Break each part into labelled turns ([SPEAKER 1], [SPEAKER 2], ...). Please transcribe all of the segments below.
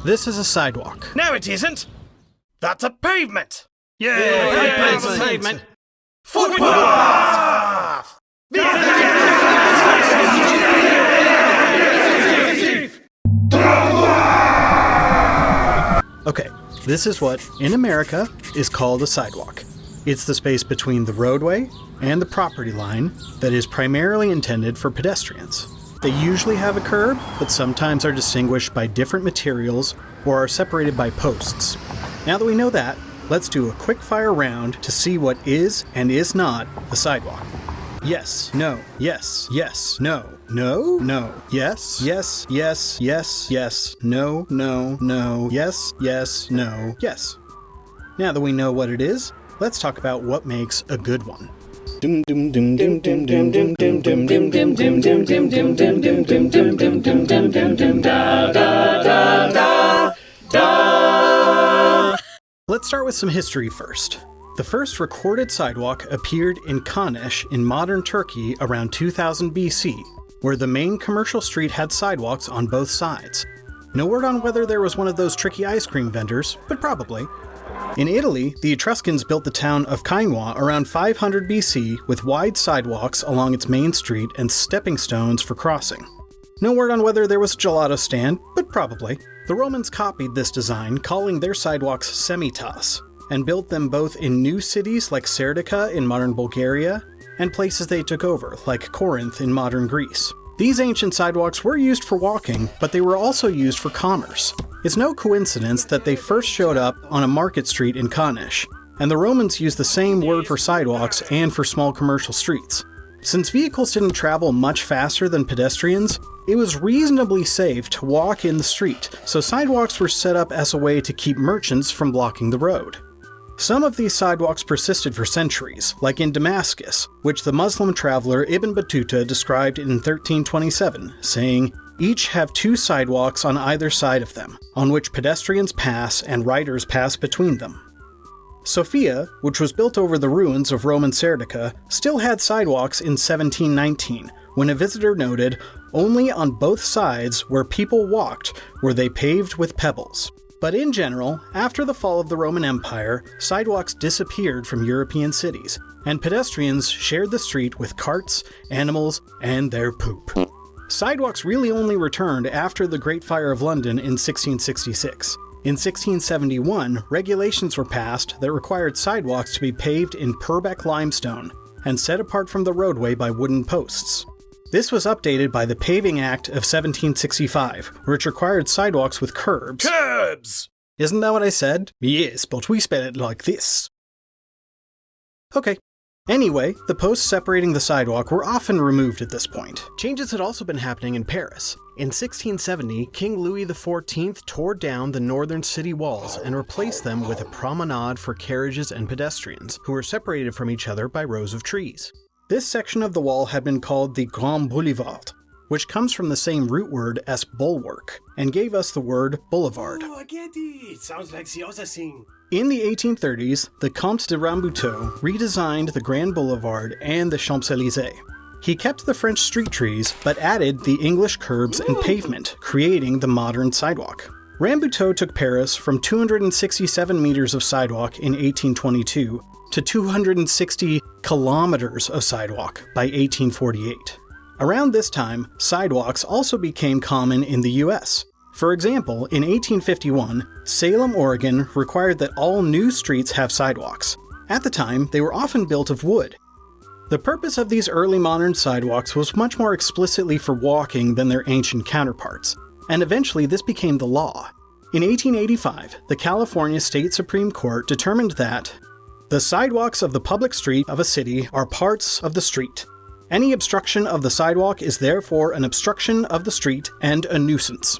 [SPEAKER 1] This is a sidewalk.
[SPEAKER 2] No, it isn't. That's a pavement.
[SPEAKER 1] Yeah, pavement.
[SPEAKER 2] Footpath!
[SPEAKER 1] Okay, this is what, in America, is called a sidewalk. It's the space between the roadway and the property line that is primarily intended for pedestrians. They usually have a curb, but sometimes are distinguished by different materials or are separated by posts. Now that we know that, let's do a quick-fire round to see what is and is not a sidewalk. Yes, no, yes, yes, no, no, no, yes, yes, yes, yes, yes, no, no, no, yes, yes, no, yes. Now that we know what it is, let's talk about what makes a good one. Let's start with some history first. The first recorded sidewalk appeared in Kanesh in modern Turkey around 2000 BC, where the main commercial street had sidewalks on both sides. No word on whether there was one of those tricky ice cream vendors, but probably. In Italy, the Etruscans built the town of Cainwa around 500 BC with wide sidewalks along its main street and stepping stones for crossing. No word on whether there was a gelato stand, but probably. The Romans copied this design, calling their sidewalks semitas, and built them both in new cities like Serdica in modern Bulgaria, and places they took over, like Corinth in modern Greece. These ancient sidewalks were used for walking, but they were also used for commerce. It's no coincidence that they first showed up on a market street in Kanesh, and the Romans used the same word for sidewalks and for small commercial streets. Since vehicles didn't travel much faster than pedestrians, it was reasonably safe to walk in the street, so sidewalks were set up as a way to keep merchants from blocking the road. Some of these sidewalks persisted for centuries, like in Damascus, which the Muslim traveler Ibn Battuta described in 1327, saying, "Each have two sidewalks on either side of them, on which pedestrians pass and riders pass between them." Sofia, which was built over the ruins of Roman Serdica, still had sidewalks in 1719, when a visitor noted, "Only on both sides where people walked were they paved with pebbles." But in general, after the fall of the Roman Empire, sidewalks disappeared from European cities, and pedestrians shared the street with carts, animals, and their poop. Sidewalks really only returned after the Great Fire of London in 1666. In 1671, regulations were passed that required sidewalks to be paved in Purbeck limestone and set apart from the roadway by wooden posts. This was updated by the Paving Act of 1765, which required sidewalks with curbs.
[SPEAKER 2] Curbs!
[SPEAKER 1] Isn't that what I said? Yes, but we spell it like this. Okay. Anyway, the posts separating the sidewalk were often removed at this point. Changes had also been happening in Paris. In 1670, King Louis XIV tore down the northern city walls and replaced them with a promenade for carriages and pedestrians, who were separated from each other by rows of trees. This section of the wall had been called the Grand Boulevard, which comes from the same root word as bulwark, and gave us the word boulevard.
[SPEAKER 2] Oh, I get it. Sounds like the other thing.
[SPEAKER 1] In the 1830s, the Comte de Rambuteau redesigned the Grand Boulevard and the Champs-Élysées. He kept the French street trees, but added the English curbs and pavement, creating the modern sidewalk. Rambuteau took Paris from 267 meters of sidewalk in 1822 to 260 kilometers of sidewalk by 1848. Around this time, sidewalks also became common in the US. For example, in 1851, Salem, Oregon required that all new streets have sidewalks. At the time, they were often built of wood. The purpose of these early modern sidewalks was much more explicitly for walking than their ancient counterparts, and eventually this became the law. In 1885, the California State Supreme Court determined that the sidewalks of the public street of a city are parts of the street. Any obstruction of the sidewalk is therefore an obstruction of the street and a nuisance.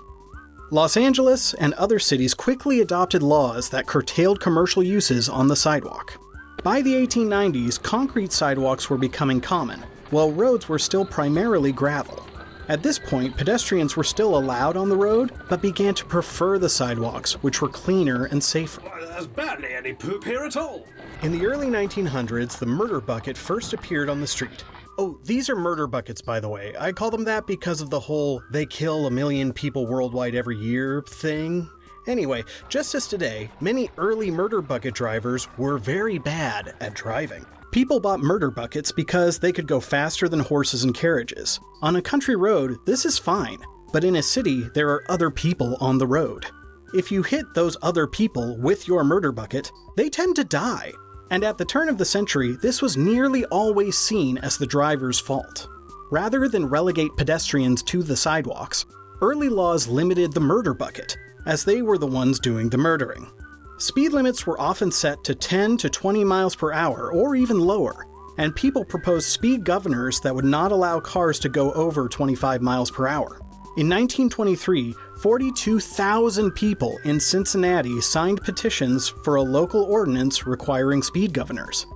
[SPEAKER 1] Los Angeles and other cities quickly adopted laws that curtailed commercial uses on the sidewalk. By the 1890s, concrete sidewalks were becoming common, while roads were still primarily gravel. At this point, pedestrians were still allowed on the road, but began to prefer the sidewalks, which were cleaner and safer.
[SPEAKER 2] Well, there's barely any poop here at all.
[SPEAKER 1] In the early 1900s, the murder bucket first appeared on the street. Oh, these are murder buckets, by the way. I call them that because of the whole "they kill 1 million people worldwide every year" thing. Anyway, just as today, many early murder bucket drivers were very bad at driving. People bought murder buckets because they could go faster than horses and carriages. On a country road, this is fine, but in a city, there are other people on the road. If you hit those other people with your murder bucket, they tend to die. And at the turn of the century, this was nearly always seen as the driver's fault. Rather than relegate pedestrians to the sidewalks, early laws limited the murder bucket, as they were the ones doing the murdering. Speed limits were often set to 10 to 20 miles per hour or even lower, and people proposed speed governors that would not allow cars to go over 25 miles per hour. In 1923, 42,000 people in Cincinnati signed petitions for a local ordinance requiring speed governors.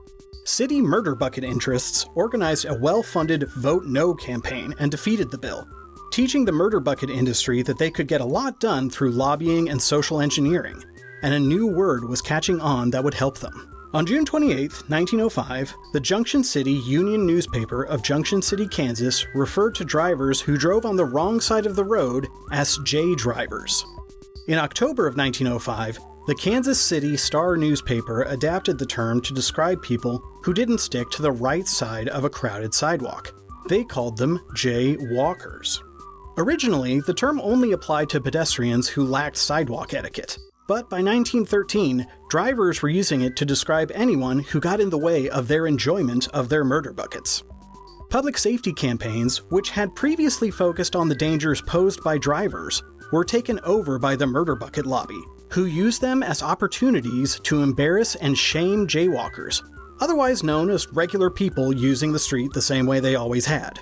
[SPEAKER 1] City murder bucket interests organized a well-funded Vote No campaign and defeated the bill, teaching the murder bucket industry that they could get a lot done through lobbying and social engineering, and a new word was catching on that would help them. On June 28, 1905, the Junction City Union newspaper of Junction City, Kansas, referred to drivers who drove on the wrong side of the road as J drivers. In October of 1905, the Kansas City Star newspaper adapted the term to describe people who didn't stick to the right side of a crowded sidewalk. They called them jaywalkers. Originally, the term only applied to pedestrians who lacked sidewalk etiquette. But by 1913, drivers were using it to describe anyone who got in the way of their enjoyment of their murder buckets. Public safety campaigns, which had previously focused on the dangers posed by drivers, were taken over by the murder bucket lobby, who used them as opportunities to embarrass and shame jaywalkers, otherwise known as regular people using the street the same way they always had.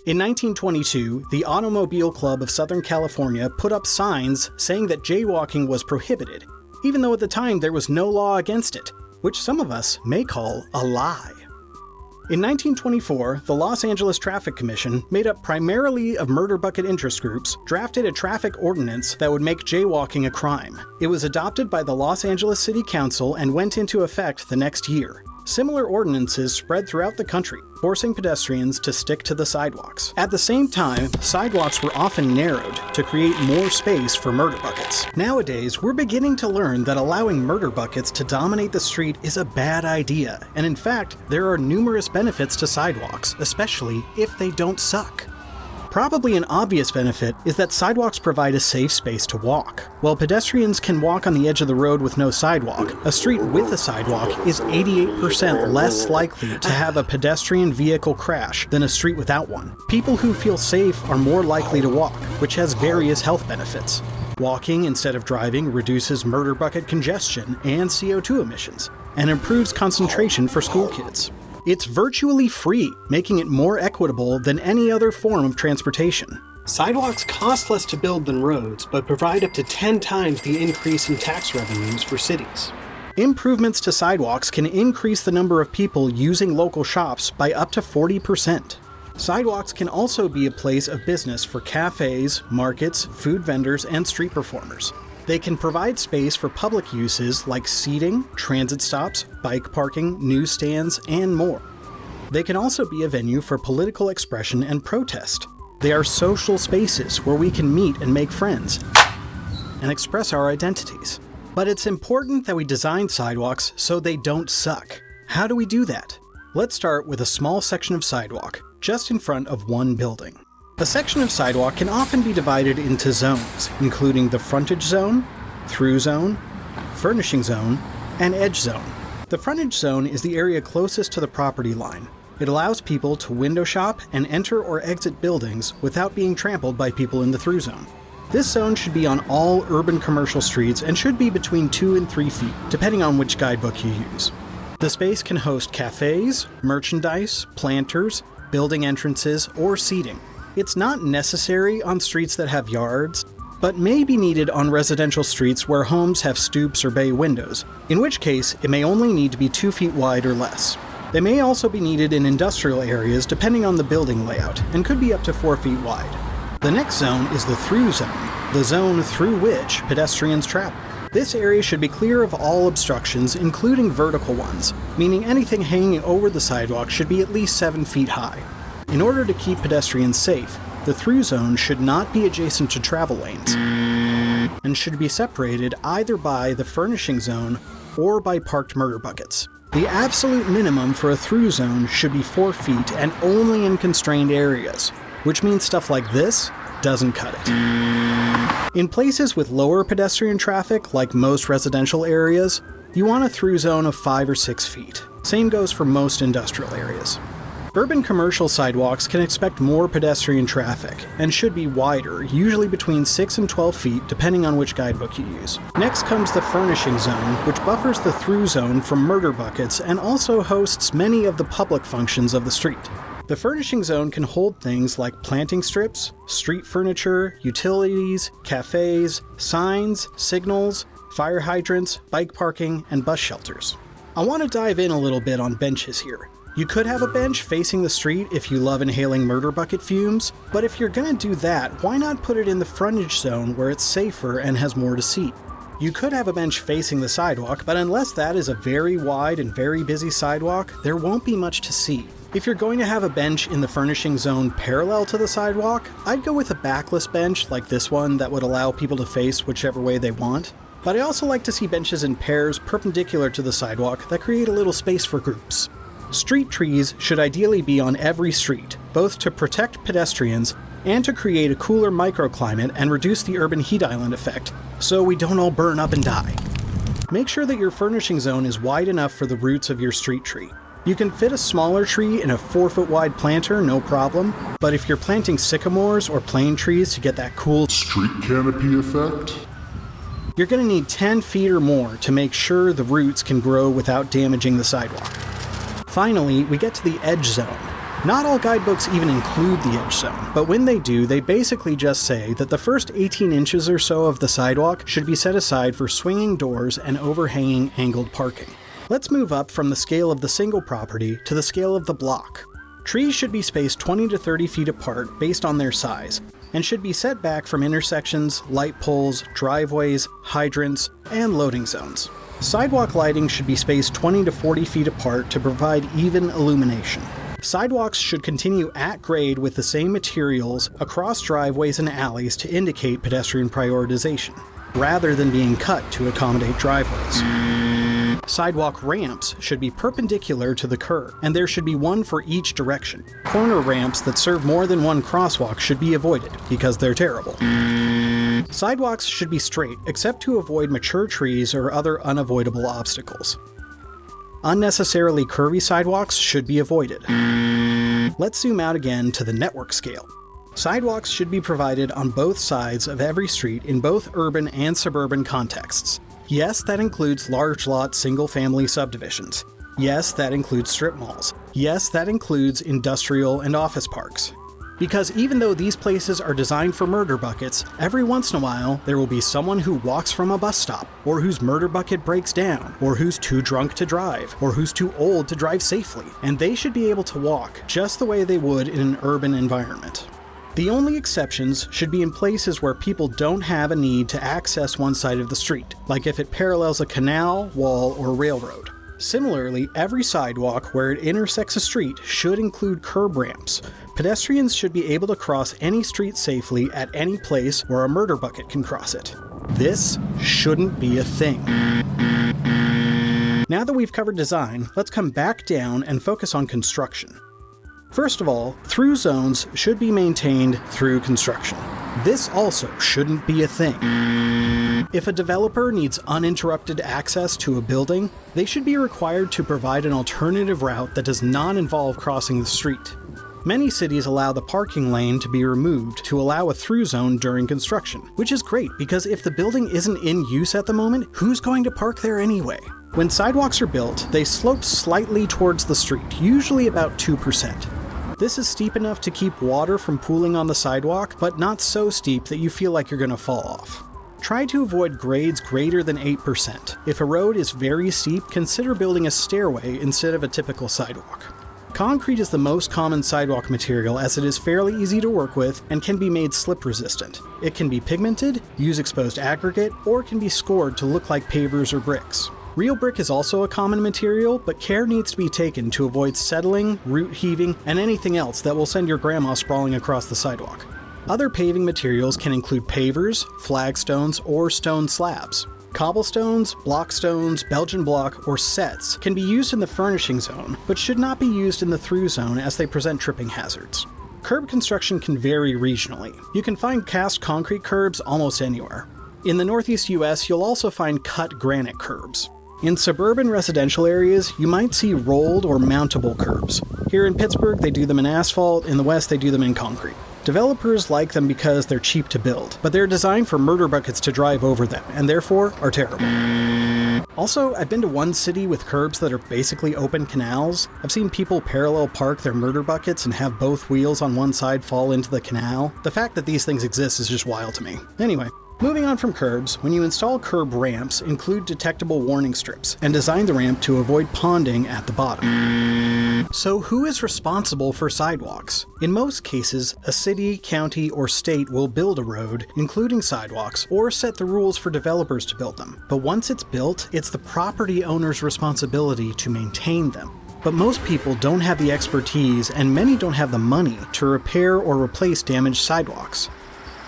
[SPEAKER 1] In 1922, the Automobile Club of Southern California put up signs saying that jaywalking was prohibited, even though at the time there was no law against it, which some of us may call a lie. In 1924, the Los Angeles Traffic Commission, made up primarily of murder bucket interest groups, drafted a traffic ordinance that would make jaywalking a crime. It was adopted by the Los Angeles City Council and went into effect the next year. Similar ordinances spread throughout the country, forcing pedestrians to stick to the sidewalks. At the same time, sidewalks were often narrowed to create more space for murder buckets. Nowadays, we're beginning to learn that allowing murder buckets to dominate the street is a bad idea, and in fact, there are numerous benefits to sidewalks, especially if they don't suck. Probably an obvious benefit is that sidewalks provide a safe space to walk. While pedestrians can walk on the edge of the road with no sidewalk, a street with a sidewalk is 88% less likely to have a pedestrian vehicle crash than a street without one. People who feel safe are more likely to walk, which has various health benefits. Walking instead of driving reduces murder bucket congestion and CO2 emissions, and improves concentration for school kids. It's virtually free, making it more equitable than any other form of transportation. Sidewalks cost less to build than roads, but provide up to 10 times the increase in tax revenues for cities. Improvements to sidewalks can increase the number of people using local shops by up to 40%. Sidewalks can also be a place of business for cafes, markets, food vendors, and street performers. They can provide space for public uses like seating, transit stops, bike parking, newsstands, and more. They can also be a venue for political expression and protest. They are social spaces where we can meet and make friends and express our identities. But it's important that we design sidewalks so they don't suck. How do we do that? Let's start with a small section of sidewalk, just in front of one building. A section of sidewalk can often be divided into zones, including the frontage zone, through zone, furnishing zone, and edge zone. The frontage zone is the area closest to the property line. It allows people to window shop and enter or exit buildings without being trampled by people in the through zone. This zone should be on all urban commercial streets and should be between 2 and 3 feet, depending on which guidebook you use. The space can host cafes, merchandise, planters, building entrances, or seating. It's not necessary on streets that have yards, but may be needed on residential streets where homes have stoops or bay windows, in which case it may only need to be 2 feet wide or less. They may also be needed in industrial areas depending on the building layout, and could be up to 4 feet wide. The next zone is the through zone, the zone through which pedestrians travel. This area should be clear of all obstructions, including vertical ones, meaning anything hanging over the sidewalk should be at least 7 feet high. In order to keep pedestrians safe, the through zone should not be adjacent to travel lanes. and should be separated either by the furnishing zone or by parked murder buckets. The absolute minimum for a through zone should be 4 feet and only in constrained areas, which means stuff like this doesn't cut it. In places with lower pedestrian traffic, like most residential areas, you want a through zone of 5 or 6 feet. Same goes for most industrial areas. Urban commercial sidewalks can expect more pedestrian traffic and should be wider, usually between 6 and 12 feet depending on which guidebook you use. Next comes the furnishing zone, which buffers the through zone from murder buckets and also hosts many of the public functions of the street. The furnishing zone can hold things like planting strips, street furniture, utilities, cafes, signs, signals, fire hydrants, bike parking, and bus shelters. I want to dive in a little bit on benches here. You could have a bench facing the street if you love inhaling murder bucket fumes, but if you're gonna do that, why not put it in the frontage zone where it's safer and has more to see? You could have a bench facing the sidewalk, but unless that is a very wide and very busy sidewalk, there won't be much to see. If you're going to have a bench in the furnishing zone parallel to the sidewalk, I'd go with a backless bench like this one that would allow people to face whichever way they want. But I also like to see benches in pairs perpendicular to the sidewalk that create a little space for groups. Street trees should ideally be on every street, both to protect pedestrians and to create a cooler microclimate and reduce the urban heat island effect, so we don't all burn up and die. Make sure that your furnishing zone is wide enough for the roots of your street tree. You can fit a smaller tree in a 4-foot wide planter, no problem, but if you're planting sycamores or plane trees to get that cool
[SPEAKER 3] street canopy effect,
[SPEAKER 1] you're going to need 10 feet or more to make sure the roots can grow without damaging the sidewalk. Finally, we get to the edge zone. Not all guidebooks even include the edge zone, but when they do, they basically just say that the first 18 inches or so of the sidewalk should be set aside for swinging doors and overhanging angled parking. Let's move up from the scale of the single property to the scale of the block. Trees should be spaced 20 to 30 feet apart based on their size, and should be set back from intersections, light poles, driveways, hydrants, and loading zones. Sidewalk lighting should be spaced 20 to 40 feet apart to provide even illumination. Sidewalks should continue at grade with the same materials across driveways and alleys to indicate pedestrian prioritization, rather than being cut to accommodate driveways. Sidewalk ramps should be perpendicular to the curb, and there should be one for each direction. Corner ramps that serve more than one crosswalk should be avoided, because they're terrible. Sidewalks should be straight, except to avoid mature trees or other unavoidable obstacles. Unnecessarily curvy sidewalks should be avoided. Let's zoom out again to the network scale. Sidewalks should be provided on both sides of every street in both urban and suburban contexts. Yes, that includes large lot single-family subdivisions. Yes, that includes strip malls. Yes, that includes industrial and office parks. Because even though these places are designed for murder buckets, every once in a while there will be someone who walks from a bus stop, or whose murder bucket breaks down, or who's too drunk to drive, or who's too old to drive safely, and they should be able to walk just the way they would in an urban environment. The only exceptions should be in places where people don't have a need to access one side of the street, like if it parallels a canal, wall, or railroad. Similarly, every sidewalk where it intersects a street should include curb ramps. Pedestrians should be able to cross any street safely at any place where a murder bucket can cross it. This shouldn't be a thing. Now that we've covered design, let's come back down and focus on construction. First of all, through zones should be maintained through construction. This also shouldn't be a thing. If a developer needs uninterrupted access to a building, they should be required to provide an alternative route that does not involve crossing the street. Many cities allow the parking lane to be removed to allow a through zone during construction, which is great because if the building isn't in use at the moment, who's going to park there anyway? When sidewalks are built, they slope slightly towards the street, usually about 2%. This is steep enough to keep water from pooling on the sidewalk, but not so steep that you feel like you're going to fall off. Try to avoid grades greater than 8%. If a road is very steep, consider building a stairway instead of a typical sidewalk. Concrete is the most common sidewalk material as it is fairly easy to work with and can be made slip resistant. It can be pigmented, use exposed aggregate, or can be scored to look like pavers or bricks. Real brick is also a common material, but care needs to be taken to avoid settling, root heaving, and anything else that will send your grandma sprawling across the sidewalk. Other paving materials can include pavers, flagstones, or stone slabs. Cobblestones, blockstones, Belgian block, or sets can be used in the furnishing zone, but should not be used in the through zone as they present tripping hazards. Curb construction can vary regionally. You can find cast concrete curbs almost anywhere. In the Northeast US, you'll also find cut granite curbs. In suburban residential areas, you might see rolled or mountable curbs. Here in Pittsburgh, they do them in asphalt. In the West, they do them in concrete. Developers like them because they're cheap to build, but they're designed for murder buckets to drive over them, and therefore are terrible. Also, I've been to one city with curbs that are basically open canals. I've seen people parallel park their murder buckets and have both wheels on one side fall into the canal. The fact that these things exist is just wild to me. Anyway, moving on from curbs, when you install curb ramps, include detectable warning strips, and design the ramp to avoid ponding at the bottom. So who is responsible for sidewalks? In most cases, a city, county, or state will build a road, including sidewalks, or set the rules for developers to build them. But once it's built, it's the property owner's responsibility to maintain them. But most people don't have the expertise, and many don't have the money to repair or replace damaged sidewalks.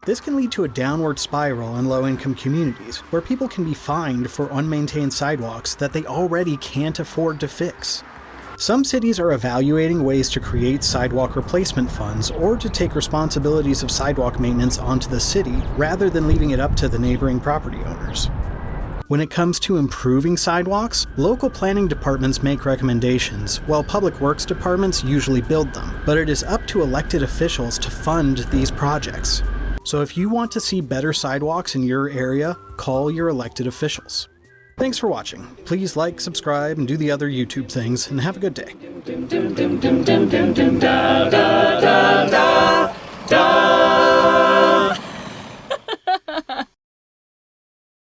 [SPEAKER 1] This can lead to a downward spiral in low-income communities, where people can be fined for unmaintained sidewalks that they already can't afford to fix. Some cities are evaluating ways to create sidewalk replacement funds or to take responsibilities of sidewalk maintenance onto the city rather than leaving it up to the neighboring property owners. When it comes to improving sidewalks, local planning departments make recommendations, while public works departments usually build them, but it is up to elected officials to fund these projects. So if you want to see better sidewalks in your area, call your elected officials. Thanks for watching. Please like, subscribe, and do the other YouTube things, and have a good day.